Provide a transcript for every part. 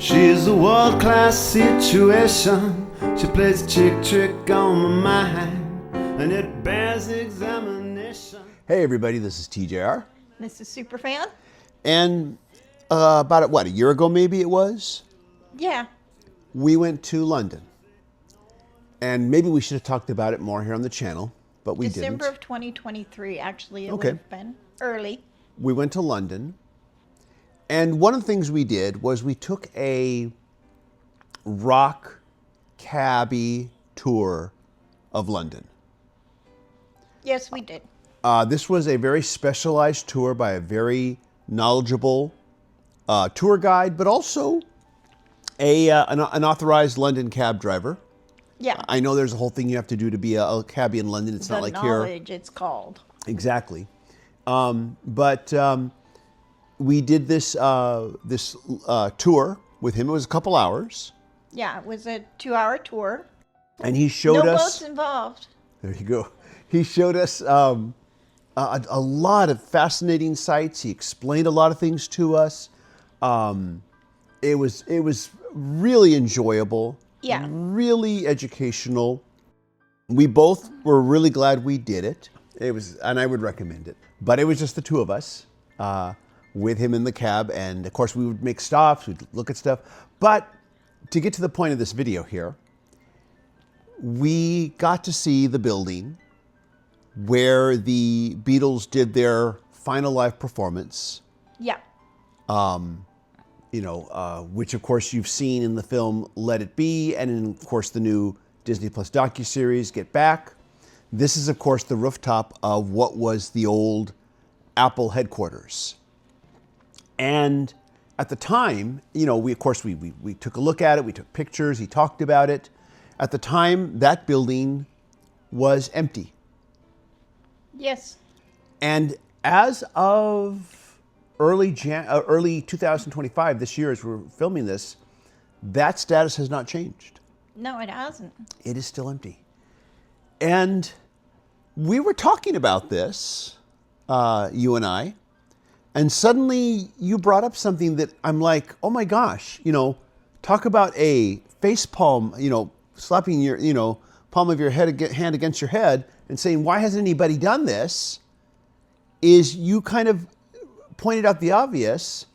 She's a world-class situation. She plays a chick trick on my mind, and it bears examination. Hey everybody, this is TJR. This is Superfan. And about, a year ago maybe it was? Yeah. We went to London. And maybe we should have talked about it more here on the channel, but we December didn't. of 2023, actually. It Okay. would have been early. We went to London. And one of the things we did was we took a rock cabbie tour of London. Yes, we did. This was a very specialized tour by a very knowledgeable tour guide, but also an authorized London cab driver. Yeah. I know there's a whole thing you have to do to be a cabbie in London. It's the not like here. knowledge, it's called. Exactly. But we did this tour with him. It was a couple hours. Yeah, it was a 2-hour tour. And he showed No us... boats involved. There you go. He showed us a lot of fascinating sights. He explained a lot of things to us. It was really enjoyable. Yeah. Really educational. We both were really glad we did it. And I would recommend it. But it was just the two of us with him in the cab. And of course we would make stops, we'd look at stuff. But to get to the point of this video here, we got to see the building where the Beatles did their final live performance. Yeah. Which of course you've seen in the film Let It Be, and in, of course, the new Disney Plus docuseries Get Back. This is, of course, the rooftop of what was the old Apple headquarters. And at the time, we took a look at it, we took pictures, he talked about it. At the time, that building was empty. Yes. And as of early 2025, this year as we're filming this, that status has not changed. No, it hasn't. It is still empty. And we were talking about this, you and I, and suddenly you brought up something that I'm like, oh my gosh, talk about a face palm, slapping your, palm of your hand against your head and saying, why hasn't anybody done this? Is you kind of pointed out the obvious.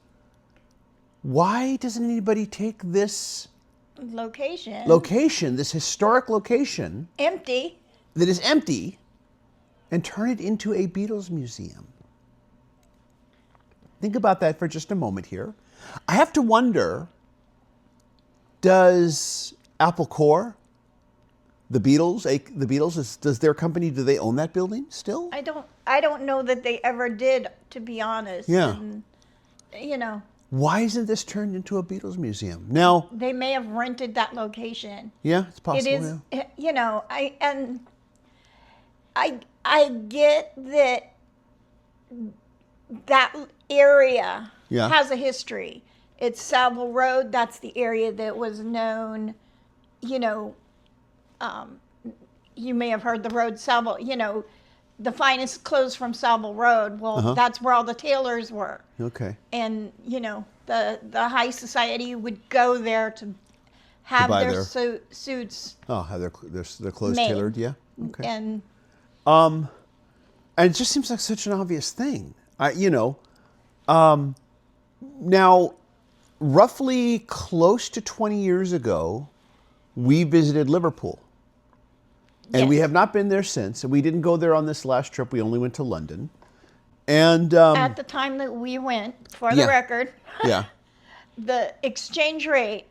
Why doesn't anybody take this location, this historic location, empty, that is empty, and turn it into a Beatles museum? Think about that for just a moment here. I have to wonder, does Apple Corps, the Beatles, does their company, do they own that building still? I don't know that they ever did, to be honest. Yeah. And, why isn't this turned into a Beatles museum? Now, they may have rented that location. Yeah, it's possible. It is, yeah. I get that area has a history. It's Savile Row. That's the area that was known, you may have heard the road Savile, the finest clothes from Savile Road. Well, that's where all the tailors were. Okay. And, the high society would go there to have their suits. Oh, have their clothes made. tailored, yeah. Okay. And it just seems like such an obvious thing. Now, roughly close to 20 years ago, we visited Liverpool. And we have not been there since. And we didn't go there on this last trip. We only went to London. And at the time that we went, for the record, the exchange rate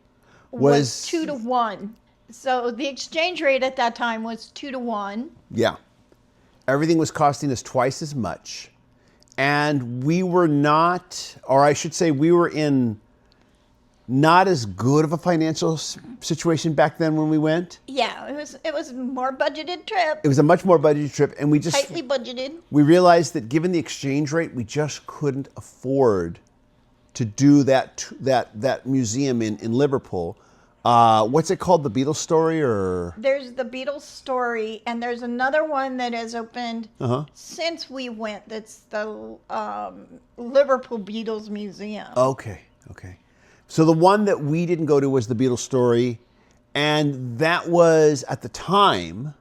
was 2 to 1. So the exchange rate at that time was 2 to 1. Yeah. Everything was costing us twice as much. And we were not, or I should say we were in not as good of a financial situation back then when we went. Yeah, it was a more budgeted trip. It was a much more budgeted trip, and we just tightly budgeted. We realized that given the exchange rate, we just couldn't afford to do that museum in Liverpool. What's it called? The Beatles Story, or? There's the Beatles Story, and there's another one that has opened since we went. That's the Liverpool Beatles Museum. Okay. So the one that we didn't go to was the Beatles Story, and that was at the time,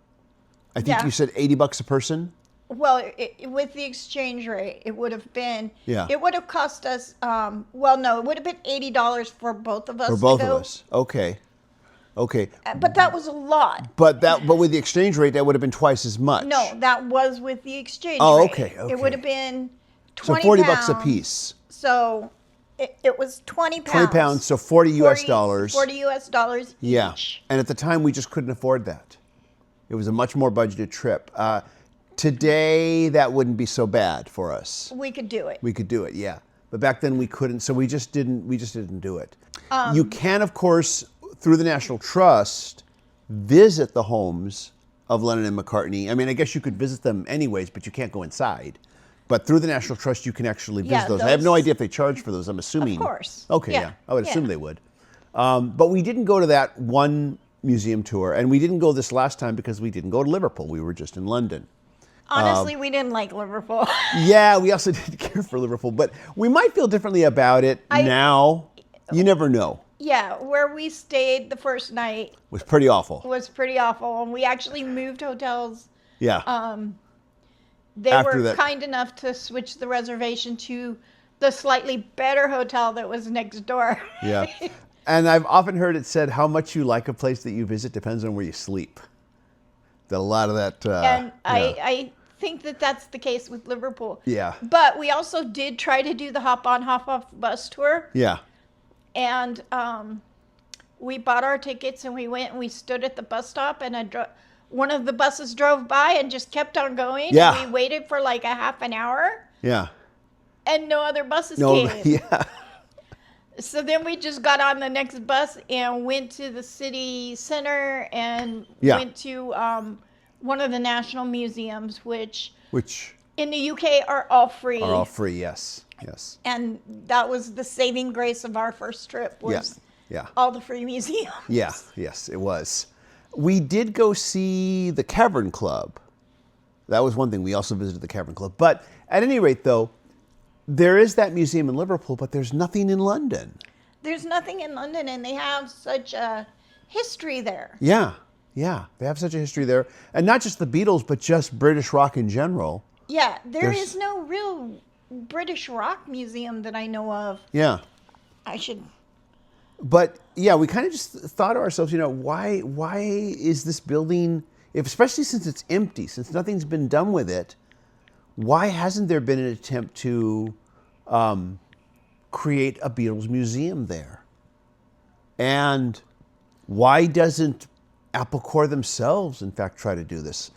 I think you said $80 a person. Well, with the exchange rate, it would have been. Yeah. It would have cost us. Well, no, it would have been $80 for both of us. For both of us. Okay. But that was a lot. But with the exchange rate, that would have been twice as much. No, that was with the exchange Oh, rate. okay. It would have been So $20. $40 a piece. So it was 20 pounds. 20 pounds, so 40 US dollars. 40 US dollars each. Yeah. And at the time, we just couldn't afford that. It was a much more budgeted trip. Today, that wouldn't be so bad for us. We could do it. We could do it, yeah. But back then we couldn't, so we just didn't do it. You can, of course, through the National Trust, visit the homes of Lennon and McCartney. I mean, I guess you could visit them anyways, but you can't go inside. But through the National Trust, you can actually visit those. I have no idea if they charge for those, I'm assuming. Of course. Okay, yeah. I would assume they would. But we didn't go to that one museum tour, and we didn't go this last time because we didn't go to Liverpool. We were just in London. Honestly, we didn't like Liverpool. Yeah, we also didn't care for Liverpool, but we might feel differently about it now. You never know. Yeah, where we stayed the first night Was pretty awful. was pretty awful, and we actually moved hotels. Yeah. They After were that- kind enough to switch the reservation to the slightly better hotel that was next door. Yeah. And I've often heard it said how much you like a place that you visit depends on where you sleep. That a lot of that. And I think that that's the case with Liverpool. Yeah. But we also did try to do the hop on, hop off bus tour. Yeah. And we bought our tickets and we went and we stood at the bus stop, and one of the buses drove by and just kept on going. Yeah. And we waited for like a half an hour. Yeah. And no other buses came. Yeah. So then we just got on the next bus and went to the city center and went to one of the national museums, which in the UK are all free. Are all free, yes. Yes. And that was the saving grace of our first trip was all the free museums. Yeah, yes, it was. We did go see the Cavern Club. That was one thing. We also visited the Cavern Club. But at any rate, though, there is that museum in Liverpool, but there's nothing in London. There's nothing in London, and they have such a history there. Yeah, yeah. They have such a history there. And not just the Beatles, but just British rock in general. Yeah, there's no real British rock museum that I know of. Yeah. I should... But, yeah, we kind of just thought to ourselves, why is this building, especially since it's empty, since nothing's been done with it, why hasn't there been an attempt to create a Beatles museum there? And why doesn't Apple Corps themselves, in fact, try to do this?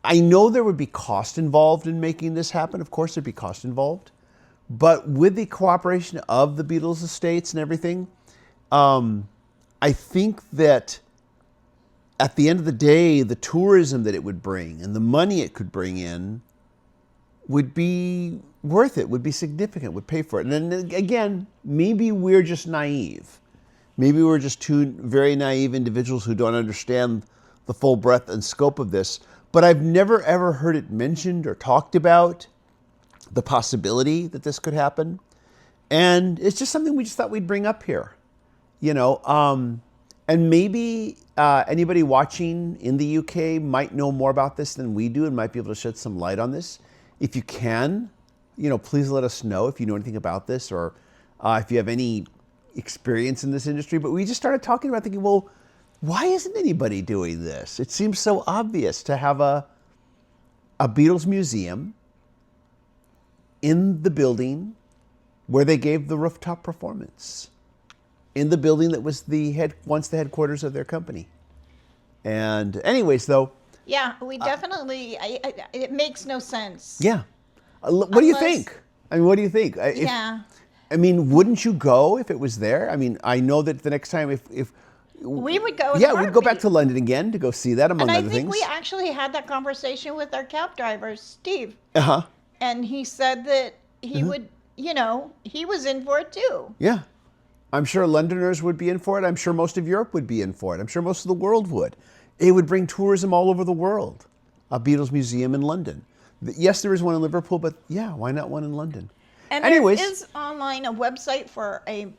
I know there would be cost involved in making this happen. Of course, there'd be cost involved. But with the cooperation of the Beatles estates and everything, I think that at the end of the day, the tourism that it would bring and the money it could bring in would be worth it, would be significant, would pay for it. And then again, maybe we're just naive. Maybe we're just two very naive individuals who don't understand the full breadth and scope of this. But I've never ever heard it mentioned or talked about, the possibility that this could happen. And it's just something we just thought we'd bring up here. And maybe anybody watching in the UK might know more about this than we do and might be able to shed some light on this. If you can, please let us know if you know anything about this or if you have any experience in this industry. But we just started talking about thinking, well, why isn't anybody doing this? It seems so obvious to have a Beatles museum in the building where they gave the Rooftop performance, in the building that was once the headquarters of their company. And anyways, though. Yeah, we definitely, it makes no sense. Yeah. What do you think? I mean, what do you think? Wouldn't you go if it was there? I mean, I know that the next time if we would go. Yeah, we'd go back to London again to go see that, among other things. And I think we actually had that conversation with our cab driver, Steve. Uh-huh. And he said that he would, he was in for it too. Yeah. I'm sure Londoners would be in for it. I'm sure most of Europe would be in for it. I'm sure most of the world would. It would bring tourism all over the world. A Beatles museum in London. Yes, there is one in Liverpool, but yeah, why not one in London? And anyways, there is online a website for a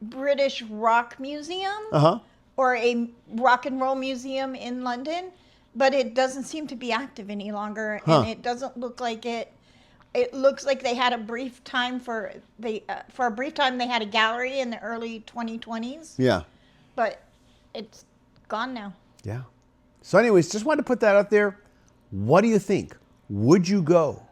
British rock museum or a rock and roll museum in London, but it doesn't seem to be active any longer, and it doesn't look like it. It looks like they had a brief time for a brief time they had a gallery in the early 2020s. Yeah. But it's gone now. Yeah. So anyways, just wanted to put that out there. What do you think? Would you go?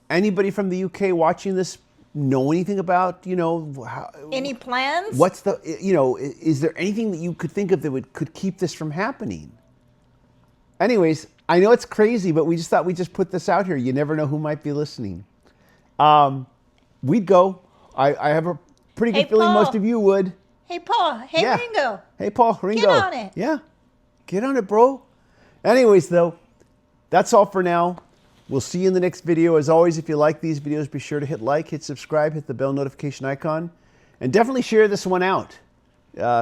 Anybody from the UK watching this know anything about, Any plans? What's the, is there anything that you could think of that could keep this from happening? Anyways, I know it's crazy, but we just thought we'd just put this out here. You never know who might be listening. We'd go. I have a pretty good feeling most of you would. Hey, Paul. Hey, Yeah. Ringo. Hey, Paul. Ringo. Get on it. Yeah. Get on it, bro. Anyways, though, that's all for now. We'll see you in the next video. As always, if you like these videos, be sure to hit like, hit subscribe, hit the bell notification icon, and definitely share this one out.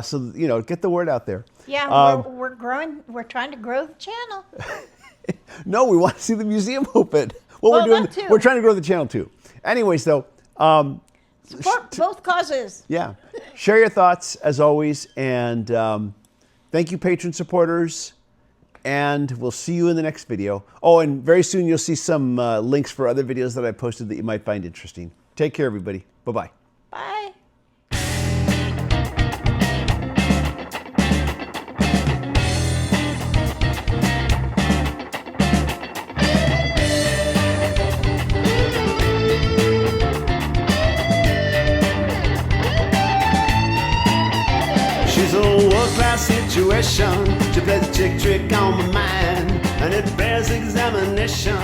So, get the word out there. Yeah, we're growing. We're trying to grow the channel. No, we want to see the museum open. Well, that too. We're trying to grow the channel too. Anyways, though, Support both causes. yeah, share your thoughts as always, and thank you, patron supporters. And we'll see you in the next video. Oh, and very soon you'll see some links for other videos that I posted that you might find interesting. Take care, everybody. Bye-bye. Bye. She's a world-class situation. She plays a chick trick on my mind, and it bears examination.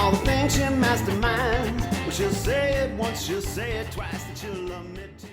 All the things she masterminds. Well, she'll say it once, she'll say it twice, and she'll admit to